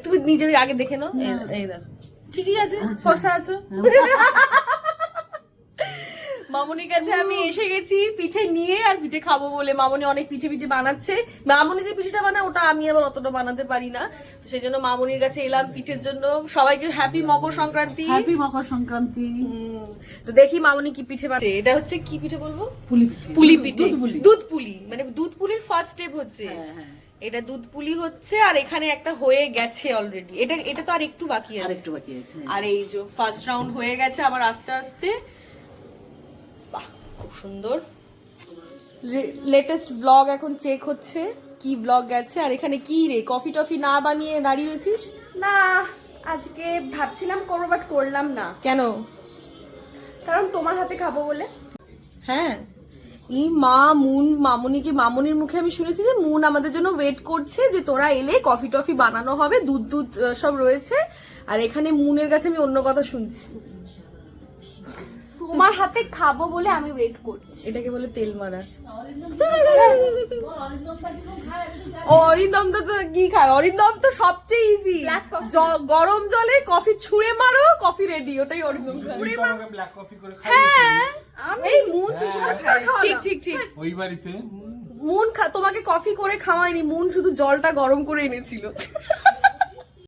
তুমি নিজে আগে দেখে নাও। এই দেখো ঠিকই আছে, ফর্সা আছো। মামুনির কাছে আমি এসে গেছি পিঠে নিয়ে, আর পিঠে খাবো বলে। মামুনি অনেক পিঠে বানাচ্ছে। মামুনি যে পিঠেটা বানায় ওটা আমি আবার অতটা বানাতে পারি না, তো সেই জন্য মামুনির কাছে এলাম পিঠের জন্য। সবাইকে হ্যাপি মকর সংক্রান্তি। হ্যাপি মকর সংক্রান্তি। তো দেখি মামুনি কি পিঠে বানাচ্ছে। এটা হচ্ছে কি পিঠে বলবো? পুলি পিঠে। পুলি পিঠে, দুধ পুলি, মানে দুধ পুলির ফার্স্ট স্টেপ হচ্ছে হ্যাঁ। এটা। দুধ পুলি হচ্ছে, আর এখানে একটা হয়ে গেছে অলরেডি। এটা তো আর একটু বাকি আছে। আর এই যে ফার্স্ট রাউন্ড হয়ে গেছে আবার আস্তে আস্তে। বাহ, খুব সুন্দর। লেটেস্ট ব্লগ এখন চেক হচ্ছে, কি ব্লগ গেছে। আর এখানে কি রে, কফি টফি না বানিয়ে দাঁড়িয়ে রয়েছিস? না, আজকে ভাবছিলাম করবো বাট করলাম না। কেন? কারণ তোমার হাতে খাবো বলে। হ্যাঁ, এই মা মুন মামুনির মুখে আমি শুনেছি যে মুন আমাদের জন্য ওয়েট করছে, যে তোরা এলে কফি টফি বানানো হবে, দুধ সব রয়েছে। আর এখানে মুনের কাছে আমি অন্য কথা শুনছি। তোমার হাতে খাবো বলে আমি ওয়েট করছি। এটাকে বলে তেল মারা। অরিন্দম তো কি খায়? অরিন্দম তো সবচেয়ে ইজি, Black coffee। গরম জলে কফি ছুঁড়ে মারো, কফি রেডি। ওটাই অরিন্দম খায়। ব্ল্যাক কফি করে হ্যাঁ, এই মুন ঠিক ওই বাড়িতে মুন তোমাকে কফি করে খাওয়ায়নি, মুন শুধু জলটা গরম করে এনেছিল।